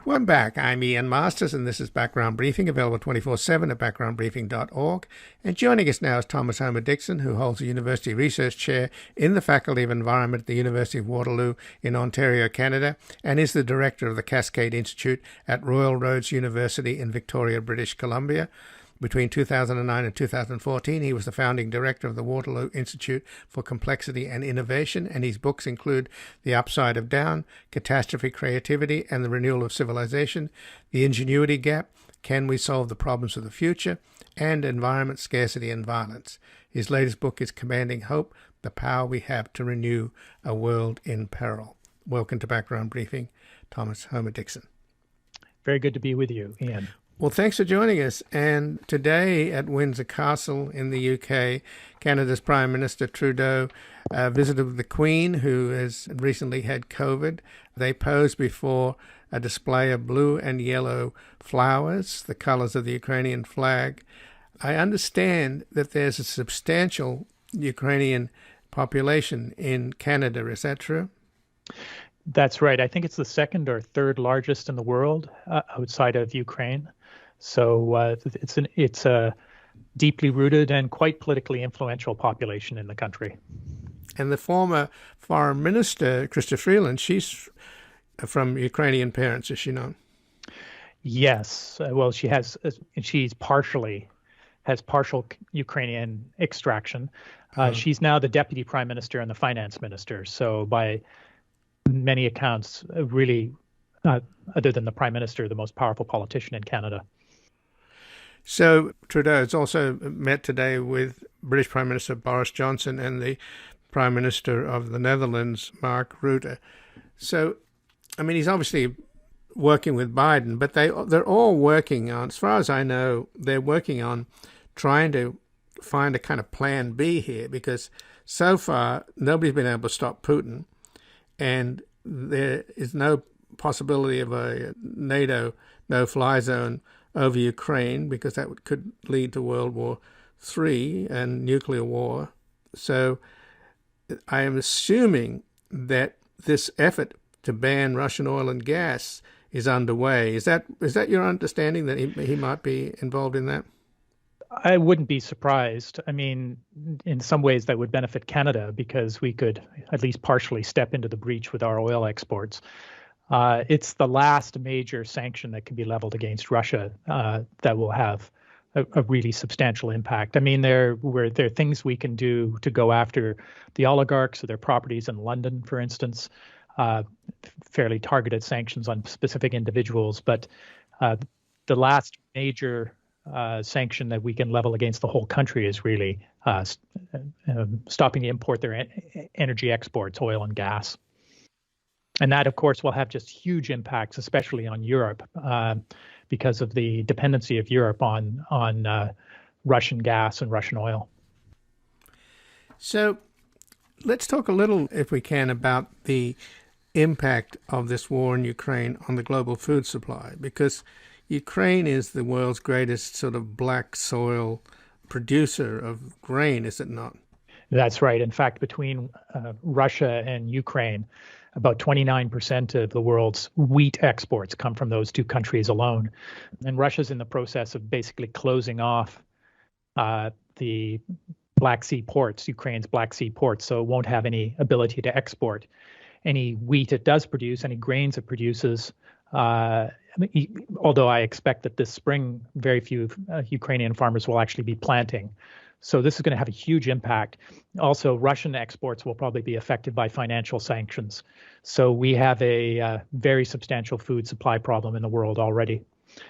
Welcome back. I'm Ian Masters, and this is Background Briefing, available 24/7 at backgroundbriefing.org. And joining us now is Thomas Homer-Dixon, who holds a University Research Chair in the Faculty of Environment at the University of Waterloo in Ontario, Canada, and is the Director of the Cascade Institute at Royal Roads University in Victoria, British Columbia. Between 2009 and 2014, he was the founding director of the Waterloo Institute for Complexity and Innovation, and his books include The Upside of Down, Catastrophe, Creativity, and the Renewal of Civilization, The Ingenuity Gap, Can We Solve the Problems of the Future, and Environment, Scarcity, and Violence. His latest book is Commanding Hope, The Power We Have to Renew a World in Peril. Welcome to Background Briefing, Thomas Homer-Dixon. Very good to be with you, Ian. Well, thanks for joining us. And today at Windsor Castle in the UK, Canada's Prime Minister Trudeau visited the Queen, who has recently had COVID. They posed before a display of blue and yellow flowers, the colors of the Ukrainian flag. I understand that there's a substantial Ukrainian population in Canada. Is that true? That's right. I think it's the second or third largest in the world outside of Ukraine. So it's a deeply rooted and quite politically influential population in the country. And the former foreign minister, Chrystia Freeland, she's from Ukrainian parents, is she not? Yes. Well, she's has partial Ukrainian extraction. She's now the deputy prime minister and the finance minister. So by many accounts, really, other than the prime minister, the most powerful politician in Canada. So Trudeau has also met today with British Prime Minister Boris Johnson and the Prime Minister of the Netherlands, Mark Rutte. So, I mean, he's obviously working with Biden, but they're all working on, as far as I know, they're working on trying to find a kind of plan B here, because so far nobody's been able to stop Putin, and there is no possibility of a NATO no-fly zone over Ukraine, because that could lead to World War III and nuclear war. So I am assuming that this effort to ban Russian oil and gas is underway. Is that your understanding, that he might be involved in that? I wouldn't be surprised. I mean, in some ways that would benefit Canada, because we could at least partially step into the breach with our oil exports. It's the last major sanction that can be leveled against Russia that will have a really substantial impact. I mean, there are things we can do to go after the oligarchs or their properties in London, for instance, fairly targeted sanctions on specific individuals. But the last major sanction that we can level against the whole country is really stopping the import their energy exports, oil and gas. And that, of course, will have just huge impacts, especially on Europe, because of the dependency of Europe on Russian gas and Russian oil. So let's talk a little, if we can, about the impact of this war in Ukraine on the global food supply, because Ukraine is the world's greatest sort of black soil producer of grain, is it not? That's right. In fact, between Russia and Ukraine, about 29% of the world's wheat exports come from those two countries alone. And Russia's in the process of basically closing off the Black Sea ports, Ukraine's Black Sea ports, so it won't have any ability to export any wheat it does produce, any grains it produces. Although I expect that this spring, very few Ukrainian farmers will actually be planting. So this is going to have a huge impact. Also, Russian exports will probably be affected by financial sanctions. So we have a very substantial food supply problem in the world already.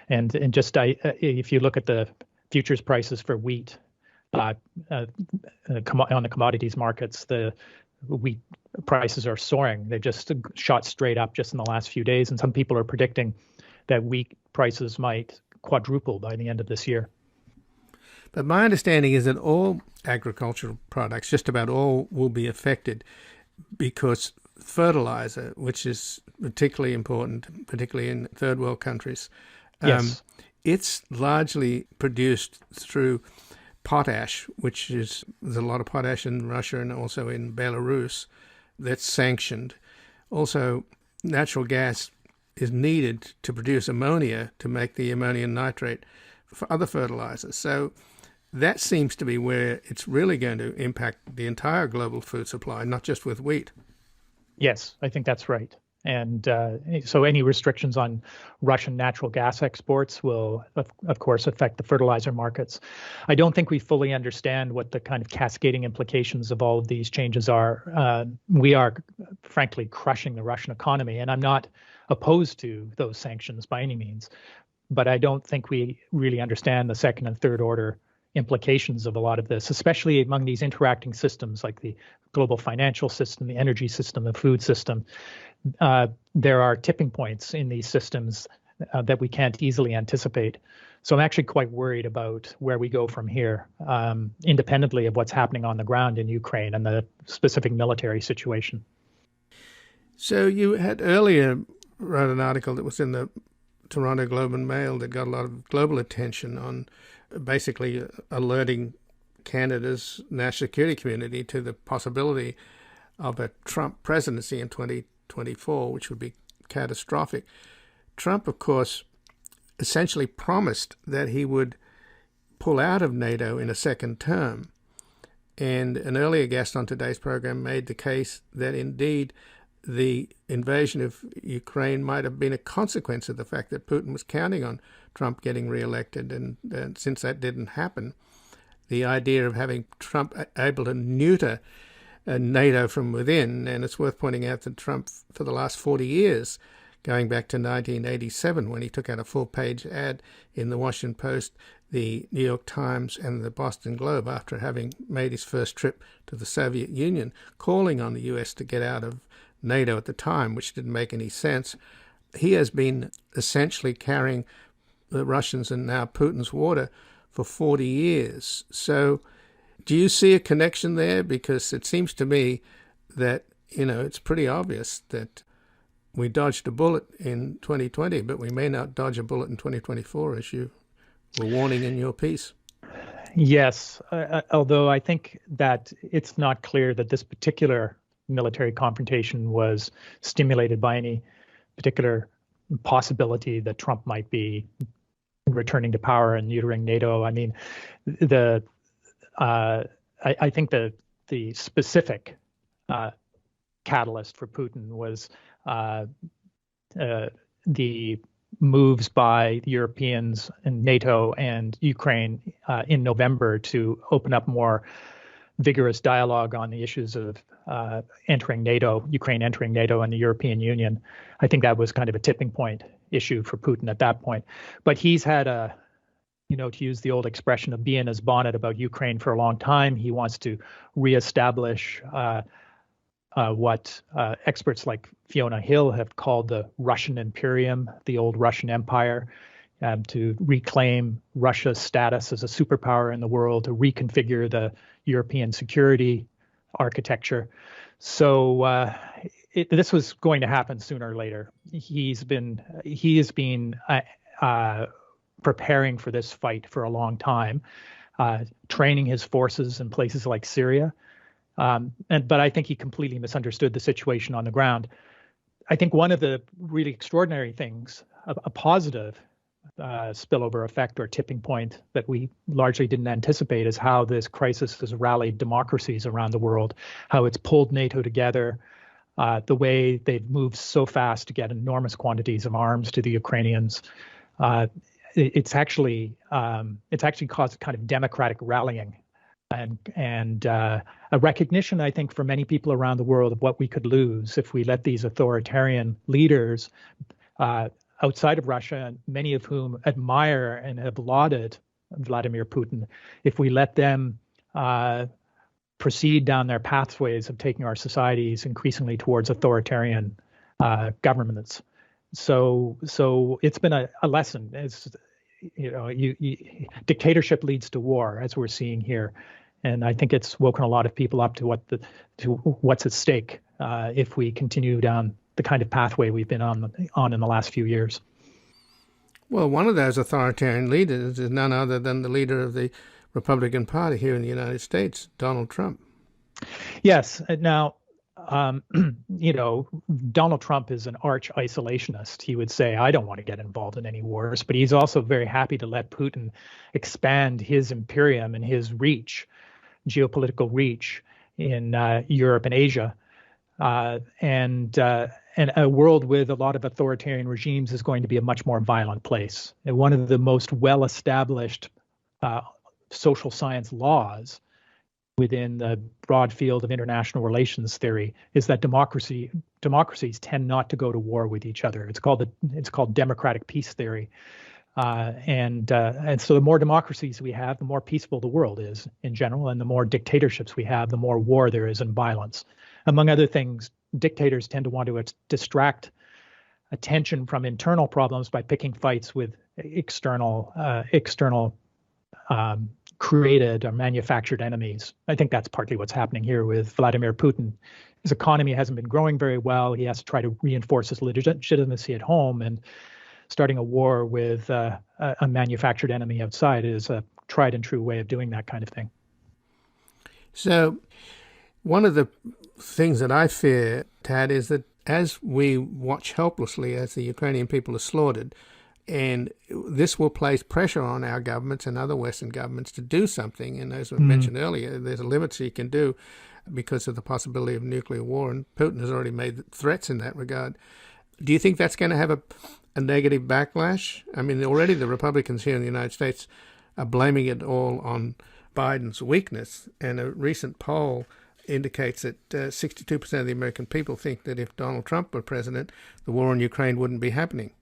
And if you look at the futures prices for wheat on the commodities markets, the wheat prices are soaring. They've just shot straight up just in the last few days. And some people are predicting that wheat prices might quadruple by the end of this year. But my understanding is that all agricultural products, just about all, will be affected, because fertilizer, which is particularly important, particularly in third world countries, yes. It's largely produced through potash, there's a lot of potash in Russia and also in Belarus that's sanctioned. Also, natural gas is needed to produce ammonia to make the ammonium nitrate for other fertilizers. So that seems to be where it's really going to impact the entire global food supply, not just with wheat. Yes, I think that's right. And so any restrictions on Russian natural gas exports will, of course, affect the fertilizer markets. I don't think we fully understand what the kind of cascading implications of all of these changes are. We are, frankly, crushing the Russian economy, and I'm not opposed to those sanctions by any means. But I don't think we really understand the second and third order implications of a lot of this, especially among these interacting systems like the global financial system, the energy system, the food system. There are tipping points in these systems that we can't easily anticipate. So I'm actually quite worried about where we go from here, independently of what's happening on the ground in Ukraine and the specific military situation. So you had earlier wrote an article that was in the Toronto Globe and Mail that got a lot of global attention on basically alerting Canada's national security community to the possibility of a Trump presidency in 2024, which would be catastrophic. Trump, of course, essentially promised that he would pull out of NATO in a second term. And an earlier guest on today's program made the case that indeed the invasion of Ukraine might have been a consequence of the fact that Putin was counting on Trump getting reelected. And since that didn't happen, the idea of having Trump able to neuter NATO from within, and it's worth pointing out that Trump, for the last 40 years, going back to 1987, when he took out a full-page ad in the Washington Post, the New York Times, and the Boston Globe, after having made his first trip to the Soviet Union, calling on the U.S. to get out of NATO at the time, which didn't make any sense. He has been essentially carrying the Russians and now Putin's water for 40 years. So do you see a connection there? Because it seems to me that, it's pretty obvious that we dodged a bullet in 2020, but we may not dodge a bullet in 2024, as you were warning in your piece. Yes, although I think that it's not clear that this particular military confrontation was stimulated by any particular possibility that Trump might be returning to power and neutering NATO. I mean, I think the specific catalyst for Putin was the moves by the Europeans and NATO and Ukraine in November to open up more vigorous dialogue on the issues of entering NATO, Ukraine entering NATO and the European Union. I think that was kind of a tipping point issue for Putin at that point. But he's had to use the old expression of being his bonnet about Ukraine for a long time. He wants to reestablish what experts like Fiona Hill have called the Russian Imperium, the old Russian Empire, to reclaim Russia's status as a superpower in the world, to reconfigure the European security architecture. So this was going to happen sooner or later. He has been preparing for this fight for a long time, training his forces in places like Syria. But I think he completely misunderstood the situation on the ground. I think one of the really extraordinary things, a positive spillover effect or tipping point that we largely didn't anticipate, is how this crisis has rallied democracies around the world, how it's pulled NATO together, the way they've moved so fast to get enormous quantities of arms to the Ukrainians. It's actually caused a kind of democratic rallying and a recognition, I think, for many people around the world of what we could lose if we let these authoritarian leaders outside of Russia, many of whom admire and have lauded Vladimir Putin, if we let them proceed down their pathways of taking our societies increasingly towards authoritarian governments. So it's been a lesson. It's, dictatorship leads to war, as we're seeing here, and I think it's woken a lot of people up to what's at stake if we continue down the kind of pathway we've been on in the last few years. Well, one of those authoritarian leaders is none other than the leader of the Republican Party here in the United States, Donald Trump. Yes. Now, Donald Trump is an arch isolationist. He would say, I don't want to get involved in any wars, but he's also very happy to let Putin expand his imperium and his reach, geopolitical reach in Europe and Asia. And a world with a lot of authoritarian regimes is going to be a much more violent place. And one of the most well-established social science laws within the broad field of international relations theory is that democracies tend not to go to war with each other. It's called democratic peace theory. And so the more democracies we have, the more peaceful the world is in general, and the more dictatorships we have, the more war there is and violence. Among other things, dictators tend to want to distract attention from internal problems by picking fights with external created or manufactured enemies. I think that's partly what's happening here with Vladimir Putin. His economy hasn't been growing very well. He has to try to reinforce his legitimacy at home, and starting a war with a manufactured enemy outside is a tried and true way of doing that kind of thing. So one of the things that I fear, Tad, is that as we watch helplessly as the Ukrainian people are slaughtered, and this will place pressure on our governments and other Western governments to do something. And as we mentioned earlier, there's a limit you can do because of the possibility of nuclear war, and Putin has already made threats in that regard. Do you think that's going to have a negative backlash? I mean, already the Republicans here in the United States are blaming it all on Biden's weakness, and a recent poll indicates that 62% of the American people think that if Donald Trump were president, the war in Ukraine wouldn't be happening.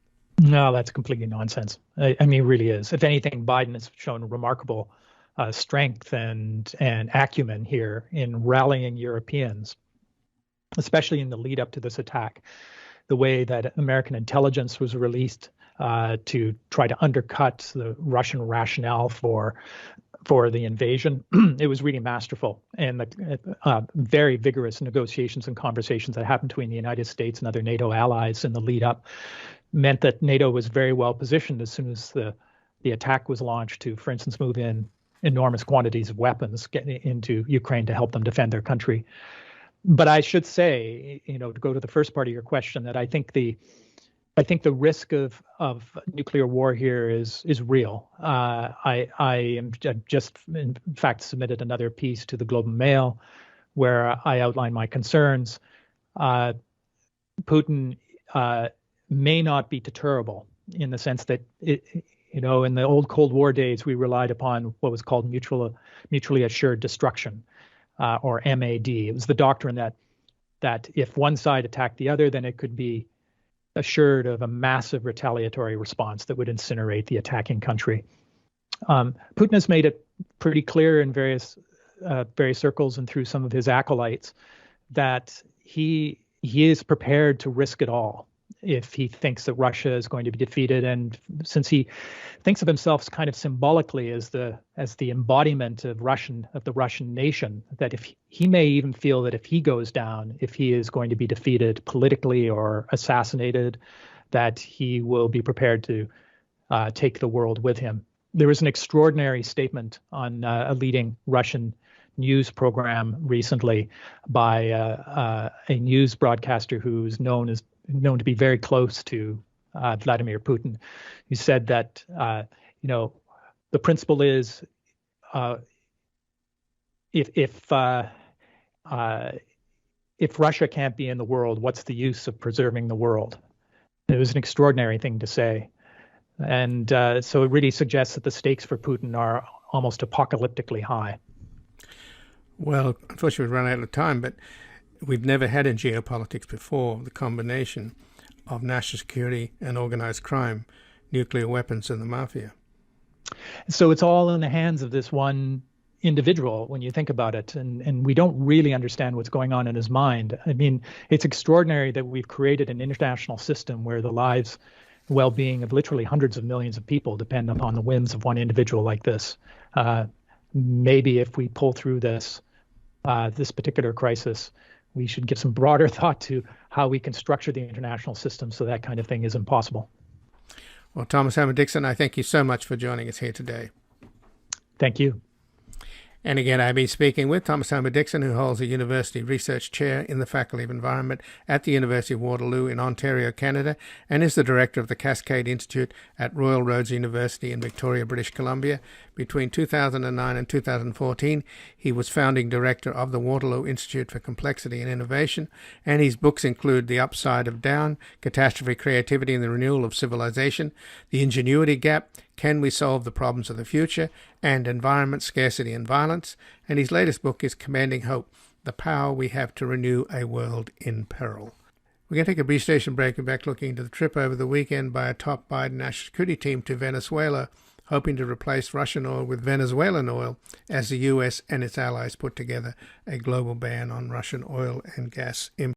No, that's completely nonsense. I mean, it really is. If anything, Biden has shown remarkable strength and acumen here in rallying Europeans, especially in the lead up to this attack. The way that American intelligence was released to try to undercut the Russian rationale for the invasion, it was really masterful. And the very vigorous negotiations and conversations that happened between the United States and other NATO allies in the lead up meant that NATO was very well positioned as soon as the attack was launched to, for instance, move in enormous quantities of weapons into Ukraine to help them defend their country. But I should say, to go to the first part of your question, that I think the risk of nuclear war here is real. I am just, in fact, submitted another piece to the Globe and Mail where I outline my concerns. Putin may not be deterrable in the sense that in the old Cold War days, we relied upon what was called mutually assured destruction, or MAD. It was the doctrine that if one side attacked the other, then it could be assured of a massive retaliatory response that would incinerate the attacking country. Putin has made it pretty clear in various circles and through some of his acolytes that he is prepared to risk it all if he thinks that Russia is going to be defeated. And since he thinks of himself kind of symbolically as the embodiment of the Russian nation, that if he may even feel that if he goes down, if he is going to be defeated politically or assassinated, that he will be prepared to take the world with him. There was an extraordinary statement on a leading Russian news program recently by a news broadcaster who's known to be very close to Vladimir Putin. He said that the principle is if Russia can't be in the world, what's the use of preserving the world? It was an extraordinary thing to say, and so it really suggests that the stakes for Putin are almost apocalyptically high. Well, unfortunately, we've run out of time, but we've never had in geopolitics before the combination of national security and organized crime, nuclear weapons, and the mafia. So it's all in the hands of this one individual when you think about it, and we don't really understand what's going on in his mind. I mean, it's extraordinary that we've created an international system where the lives, well-being of literally hundreds of millions of people depend upon the whims of one individual like this. Maybe if we pull through this particular crisis, we should give some broader thought to how we can structure the international system so that kind of thing isn't possible. Well, Thomas Homer-Dixon, I thank you so much for joining us here today. Thank you. And again, I've been speaking with Thomas Homer-Dixon, who holds a university research chair in the Faculty of Environment at the University of Waterloo in Ontario, Canada, and is the director of the Cascade Institute at Royal Roads University in Victoria, British Columbia. Between 2009 and 2014, he was founding director of the Waterloo Institute for Complexity and Innovation, and his books include The Upside of Down, Catastrophe, Creativity, and the Renewal of Civilization, The Ingenuity Gap, Can We Solve the Problems of the Future, and Environment, Scarcity, and Violence. And his latest book is Commanding Hope, The Power We Have to Renew a World in Peril. We're going to take a brief station break and back looking into the trip over the weekend by a top Biden national security team to Venezuela, hoping to replace Russian oil with Venezuelan oil as the U.S. and its allies put together a global ban on Russian oil and gas imports.